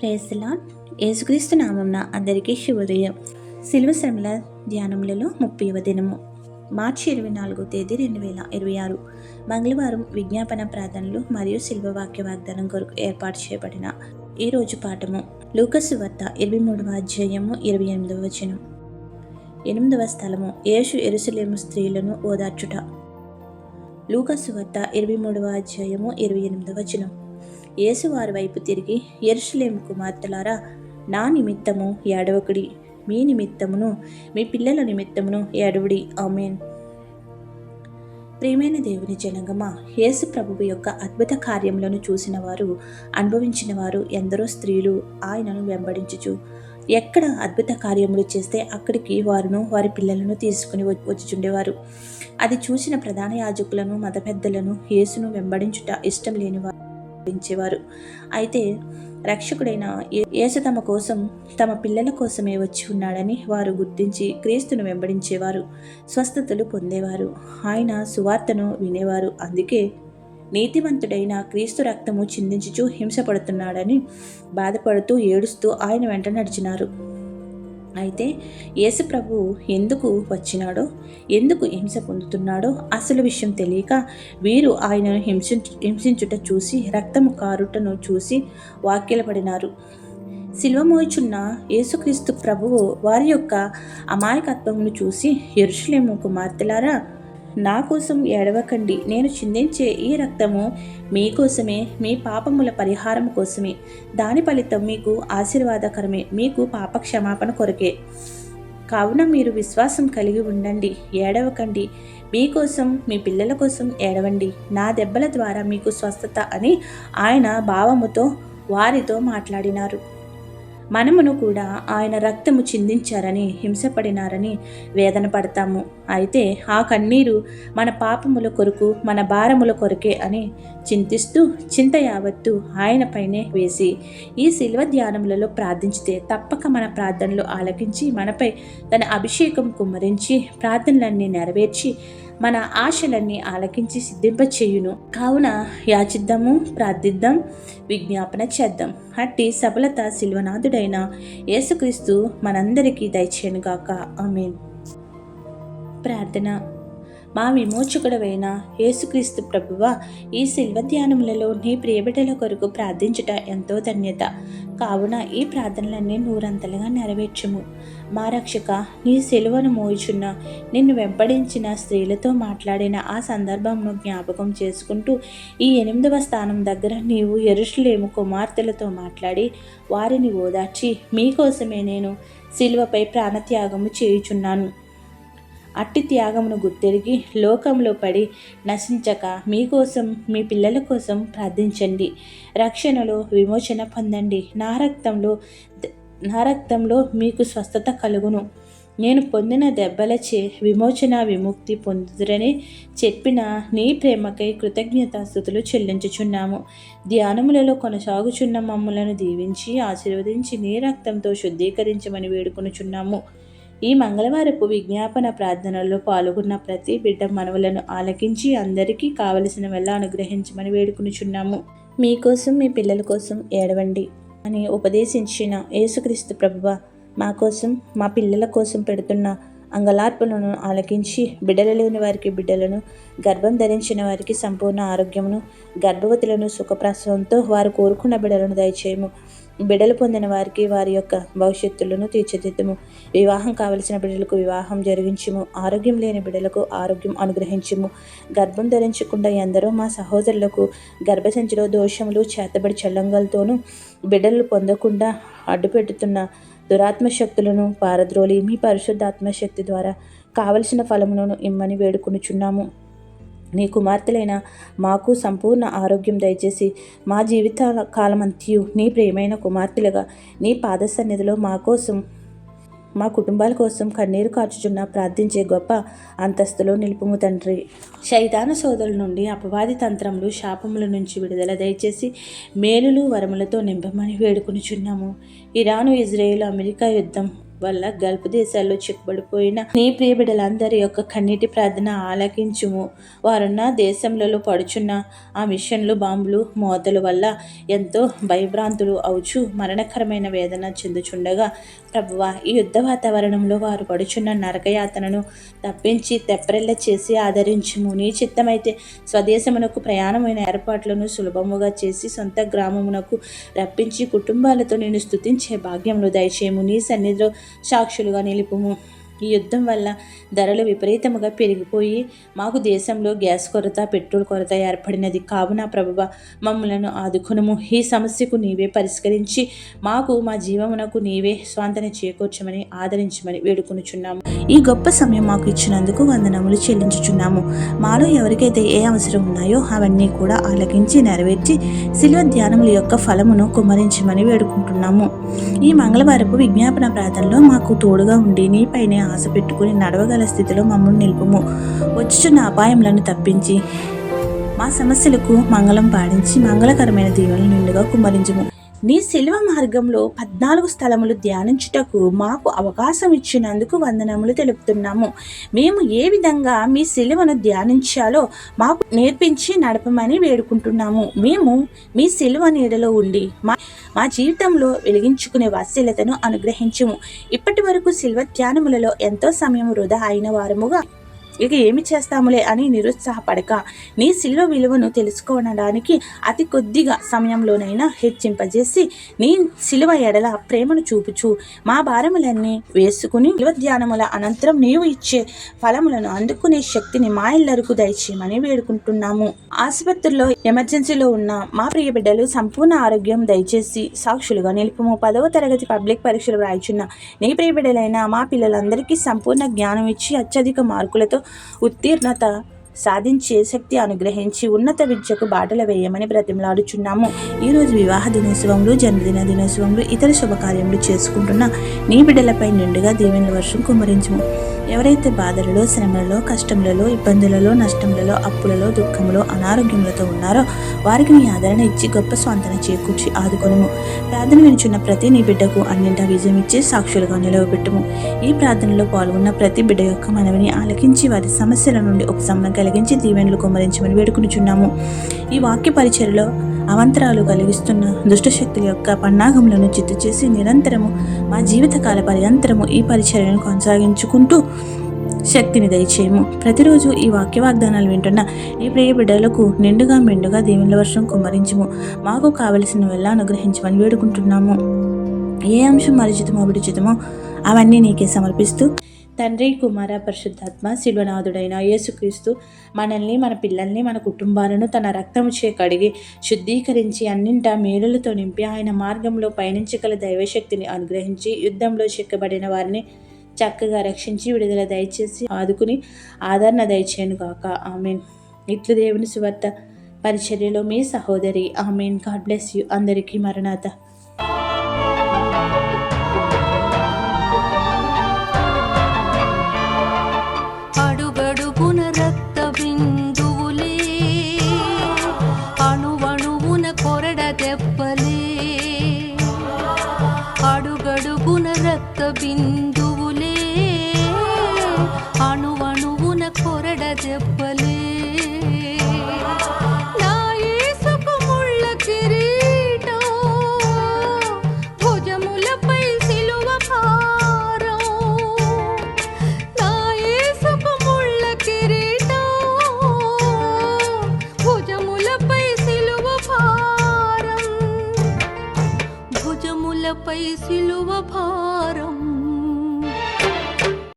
Praise the lord. యేసుక్రీస్తు నామమున అందరికీ శుభోదయం. శిలువ శ్రమల ధ్యానములలో 30వ దినము, మార్చి 24 తేదీ 2026 మంగళవారం. విజ్ఞాపన ప్రార్థనలు మరియు శిలువ వాక్య వాగ్దానం కొరకు ఏర్పాటు చేయబడిన ఈ రోజు పాఠము లూకా సువార్త 23వ అధ్యాయము 28వ వచనం. 8వ స్థలము, యేసు యెరూషలేము స్త్రీలను ఓదార్చుట. లూకా సువార్త 23వ అధ్యాయము 28వ వచనం. యేసు వారి వైపు తిరిగి, యెరూషలేము కుమార్తెలారా, నా నిమిత్తము ఏడవకుడి, మీ నిమిత్తమును మీ పిల్లల నిమిత్తమును ఏడవుడి. ఆమేన్. ప్రియమైన దేవుని జనగమా, యేసు ప్రభువు యొక్క అద్భుత కార్యములను చూసిన వారు, అనుభవించిన వారు ఎందరో స్త్రీలు ఆయనను వెంబడించుచు ఎక్కడ అద్భుత కార్యములు చేస్తే అక్కడికి వారును వారి పిల్లలను తీసుకుని వచ్చుచుండేవారు. అది చూసిన ప్రధాన యాజకులను, మత పెద్దలను యేసును వెంబడించుట ఇష్టం లేని వారు అయితే రక్షకుడైన యేసు తమ కోసం, తమ పిల్లల కోసమే వచ్చి ఉన్నాడని వారు గుర్తించి క్రీస్తును వెంబడించేవారు, స్వస్థతలు పొందేవారు, ఆయన సువార్తను వినేవారు. అందుకే నీతివంతుడైన క్రీస్తు రక్తము చిందించుచు హింసపడుతున్నాడని బాధపడుతూ ఏడుస్తూ ఆయన వెంట నడిచినారు. అయితే యేసు ప్రభువు ఎందుకు వచ్చినాడో, ఎందుకు హింస పొందుతున్నాడో అసలు విషయం తెలియక వీరు ఆయనను హింసించుట చూసి, రక్తము కారుటను చూసి వాక్యలపడినారు. సిలువ మోయుచున్న యేసుక్రీస్తు ప్రభువు వారి యొక్క అమాయకత్వమును చూసి, యెరూషలేము కుమార్తెలారా, నా కోసం ఏడవకండి, నేను చిందించే ఈ రక్తము మీకోసమే, మీ పాపముల పరిహారం కోసమే, దాని ఫలితం మీకు ఆశీర్వాదకరమే, మీకు పాప క్షమాపణ కొరకే. కావున మీరు విశ్వాసం కలిగి ఉండండి, ఏడవకండి, మీకోసం మీ పిల్లల కోసం ఏడవండి, నా దెబ్బల ద్వారా మీకు స్వస్థత అని ఆయన భావముతో వారితో మాట్లాడినారు. మనమును కూడా ఆయన రక్తము చిందించారని, హింసపడినారని వేదన పడతాము. అయితే ఆ కన్నీరు మన పాపముల కొరకు, మన భారముల కొరకే అని చింతిస్తూ చింత యావత్తు ఆయనపైనే వేసి ఈ శిలువ ధ్యానములలో ప్రార్థించితే తప్పక మన ప్రార్థనలు ఆలకించి మనపై తన అభిషేకం కుమ్మరించి ప్రార్థనలన్నీ నెరవేర్చి మన ఆశలన్నీ ఆలకించి సిద్ధింపచేయును. కావున యాచిద్దాము, ప్రార్థిద్దాం, విజ్ఞాపన చేద్దాం. అట్టి సఫలత శిల్వనాథుడైన యేసుక్రీస్తు మనందరికీ దయచేయునుగాక. ఆమేన్. ప్రార్థన. మా విమోచకుడవైన యేసుక్రీస్తు ప్రభువా, ఈ శిల్వ ధ్యానములలో నీ ప్రియబిడ్డల కొరకు ప్రార్థించుట ఎంతో ధన్యత. కావున ఈ ప్రార్థనలన్నీ నూరంతలుగా నెరవేర్చుము. మా రక్షక, నీ శిలువను మోయుచున్న, నిన్ను వెంబడించిన స్త్రీలతో మాట్లాడిన ఆ సందర్భంను జ్ఞాపకం చేసుకుంటూ ఈ 8వ స్థానం దగ్గర నీవు యెరూషలేము కుమార్తెలతో మాట్లాడి వారిని ఓదార్చి, మీకోసమే నేను శిలువపై ప్రాణత్యాగము చేయుచున్నాను, అట్టి త్యాగమును గుర్తెరిగి లోకంలో పడి నశించక మీకోసం, మీ పిల్లల కోసం ప్రార్థించండి. రక్షణలో విమోచన పొందండి. నా రక్తంలో మీకు స్వస్థత కలుగును. నేను పొందిన దెబ్బలచే విమోచన, విముక్తి పొందుదురని చెప్పిన నీ ప్రేమకై కృతజ్ఞతాస్తుతులు చెల్లించుచున్నాము. ధ్యానములలో కొనసాగుచున్న మమ్ములను దీవించి ఆశీర్వదించి నీ రక్తంతో శుద్ధీకరించమని వేడుకొనుచున్నాము. ఈ మంగళవారపు విజ్ఞాపన ప్రార్థనలో పాల్గొన్న ప్రతి బిడ్డ మనవులను ఆలకించి అందరికీ కావలసిన వల్ల అనుగ్రహించమని వేడుకొనుచున్నాము. మీకోసం, మీ పిల్లల కోసం ఏడవండి అని ఉపదేశించిన యేసుక్రీస్తు ప్రభువా, మా కోసం, మా పిల్లల కోసం పెడుతున్న అంగలార్పణను ఆలకించి బిడ్డలు లేని వారికి బిడ్డలను, గర్భం ధరించిన వారికి సంపూర్ణ ఆరోగ్యమును, గర్భవతులను సుఖప్రసవంతో వారు కోరుకున్న బిడ్డలను దయచేయము. బిడ్డలు పొందిన వారికి వారి యొక్క భవిష్యత్తులను తీర్చిదిద్దుము. వివాహం కావలసిన బిడ్డలకు వివాహం జరిగించుము. ఆరోగ్యం లేని బిడ్డలకు ఆరోగ్యం అనుగ్రహించుము. గర్భం ధరించకుండా ఎందరో మా సహోదరులకు గర్భసంచిలో దోషములు, చేతబడి చల్లంగలతోనూ బిడ్డలు పొందకుండా అడ్డుపెట్టుతున్న దురాత్మశక్తులను పారద్రోలి మీ పరిశుద్ధాత్మశక్తి ద్వారా కావలసిన ఫలములను ఇమ్మని వేడుకొనుచున్నాము. నీ కుమార్తెలైన మాకు సంపూర్ణ ఆరోగ్యం దయచేసి మా జీవితాల కాలమంతయు నీ ప్రియమైన కుమార్తెలుగా నీ పాద సన్నిధిలో మా కోసం, మా కుటుంబాల కోసం కన్నీరు కార్చుచున్న ప్రార్థించే గొప్ప అంతస్తులో నిలుపుము తండ్రి. శైతాన సోదరుల నుండి, అపవాది తంత్రములు, శాపముల నుంచి విడుదల దయచేసి మేలులు, వరములతో నింపమని వేడుకొనుచున్నాము. ఇరాను, ఇజ్రాయేల్, అమెరికా యుద్ధం వల్ల గల్ఫ్ దేశాల్లో చిక్కుబడిపోయిన నీ ప్రియ బిడ్డలందరి యొక్క కన్నీటి ప్రార్థన ఆలకించుము. వారున్న దేశంలో పడుచున్న ఆ మిషన్లు బాంబులు మోతల వల్ల ఎంతో భయభ్రాంతులు అవుచు మరణకరమైన వేదన చెందుచుండగా ప్రభువా, ఈ యుద్ధ వాతావరణంలో వారు పడుచున్న నరకయాతనను తప్పించి తెప్పరెల్ల చేసి ఆదరించుము. నీ చిత్తమైతే స్వదేశమునకు ప్రయాణమైన ఏర్పాట్లను సులభముగా చేసి సొంత గ్రామమునకు రప్పించి కుటుంబాలతో నేను స్తుతించే భాగ్యములు దయచేయము. నీ సన్నిధిలో సాక్షులుగా నిలుపుము. ఈ యుద్ధం వల్ల ధరలు విపరీతముగా పెరిగిపోయి మాకు దేశంలో గ్యాస్ కొరత, పెట్రోల్ కొరత ఏర్పడినది. కావున ప్రభువ, మమ్మలను ఆదుకొనుము. ఈ సమస్యకు నీవే పరిష్కరించి మాకు మా జీవమునకు నీవే స్వాంతన చేకూర్చమని ఆదరించమని వేడుకొనుచున్నాము. ఈ గొప్ప సమయం మాకు ఇచ్చినందుకు వందనములు చెల్లించుచున్నాము. మాలో ఎవరికైతే ఏ అవసరం ఉన్నాయో అవన్నీ కూడా ఆలకించి నెరవేర్చి శిలువ ధ్యానముల యొక్క ఫలమును కుమ్మరించమని వేడుకుంటున్నాము. ఈ మంగళవారపు విజ్ఞాపన ప్రార్థనలో మాకు తోడుగా ఉండి నీపైనే ఆశ పెట్టుకుని నడవగల స్థితిలో మమ్మల్ని నిలుపుము. వచ్చుచున్న అపాయములను తప్పించి మా సమస్యలకు మంగళం పాడించి మంగళకరమైన దీవెనలు నిండుగా కుమ్మరించుము. నీ శిలువ మార్గంలో 14 స్థలములు ధ్యానించుటకు మాకు అవకాశం ఇచ్చినందుకు వందనములు తెలుపుతున్నాము. మేము ఏ విధంగా మీ శిలువను ధ్యానించాలో మాకు నేర్పించి నడపమని వేడుకుంటున్నాము. మేము మీ శిలువ నీడలో ఉండి మా జీవితంలో వెలిగించుకునే వాత్సల్యతను అనుగ్రహించుము. ఇప్పటి వరకు శిలువ ధ్యానములలో ఎంతో సమయం వృధా అయిన వారముగా ఇక ఏమి చేస్తాములే అని నిరుత్సాహపడక నీ శిలువ విలువను తెలుసుకోవడానికి అతి కొద్దిగా సమయంలోనైనా హెచ్చింపజేసి నీ శిలువ ఎడల ప్రేమను చూపుచు మా భారములన్నీ వేసుకుని శిలువ ధ్యానముల అనంతరం నీవు ఇచ్చే ఫలములను అందుకునే శక్తిని మా ఇల్లరకు దయచేయమని వేడుకుంటున్నాము. ఆసుపత్రిలో ఎమర్జెన్సీలో ఉన్న మా ప్రియ బిడ్డలు సంపూర్ణ ఆరోగ్యం దయచేసి సాక్షులుగా నిలుపుము. 10వ తరగతి పబ్లిక్ పరీక్షలు వ్రాయిచున్న నీ ప్రియ బిడ్డలైన మా పిల్లలందరికీ సంపూర్ణ జ్ఞానం ఇచ్చి అత్యధిక మార్కులతో ఉత్తీర్ణత సాధించే శక్తి అనుగ్రహించి ఉన్నత విద్యకు బాటలు వేయమని బ్రతిమలాడుచున్నాము. ఈరోజు వివాహ దినోత్సవంలో, జన్మదిన దినోత్సవంలో, ఇతర శుభకార్యములు చేసుకుంటున్న నీ బిడ్డలపై నిండుగా దీవెనల వర్షం కుమ్మరించుము. ఎవరైతే బాధలలో, శ్రమలలో, కష్టములలో, ఇబ్బందులలో, నష్టములలో, అప్పులలో, దుఃఖములో, అనారోగ్యములతో ఉన్నారో వారికి నీ ఆదరణ ఇచ్చి గొప్ప స్వాంతన చేకూర్చి ఆదుకొనుము. ప్రార్థన వినుచున్న ప్రతి నీ బిడ్డకు అన్నింటా విజయం ఇచ్చి సాక్షులుగా నిలవబెట్టుము. ఈ ప్రార్థనలో పాల్గొన్న ప్రతి బిడ్డ యొక్క మనవిని ఆలకించి వారి సమస్యల నుండి ఉపశమనం కలిగించి దీవెనలు కుమ్మరించమని వేడుకొనుచున్నాము. ఈ వాక్య పరిచర్యలో అవంతరాలు కలిగిస్తున్న దుష్టశక్తుల యొక్క పన్నాగములను చిత్తు చేసి నిరంతరము మా జీవితకాల పర్యంతరము ఈ పరిచర్యను కొనసాగించుకుంటూ శక్తిని దయచేయము. ప్రతిరోజు ఈ వాక్య వాగ్దానాలు వింటున్న ఈ ప్రియ బిడ్డలకు నిండుగా మెండుగా దీవెనల వర్షం కుమ్మరించుము. మాకు కావలసిన వెళ్ళ అనుగ్రహించమని వేడుకుంటున్నాము. ఏ అంశం మరిచితమో విడిచితమో అవన్నీ నీకే సమర్పిస్తూ తండ్రి, కుమార, పరిశుద్ధాత్మ శిల్వనాథుడైన యేసుక్రీస్తు మనల్ని, మన పిల్లల్ని, మన కుటుంబాలను తన రక్తము చే కడిగి శుద్ధీకరించి అన్నింటా మేలులతో నింపి ఆయన మార్గంలో పయనించగల దైవశక్తిని అనుగ్రహించి యుద్ధంలో చిక్కబడిన వారిని చక్కగా రక్షించి విడుదల దయచేసి ఆదుకుని ఆదరణ దయచేయను గాక. ఆమెన్. ఇట్లు దేవుని సువార్త పరిచర్యలో మీ సహోదరి. ఆమెన్. God bless you. అందరికీ మరణాత. అడుగడుగున రక్త బిందువులే, అణువణువున కొరడ దెబ్బలే. అడుగడుగున రక్త బిందువులే, అణువణువున కొరడ దెబ్బలే. నా యేసుకు ముళ్ళ కిరీటం, భుజములపై సిలువ భారం. నా యేసుకు ముళ్ళ కిరీటం, భుజములపై సిలువ భారం. భుజములపై సిలువ భారం.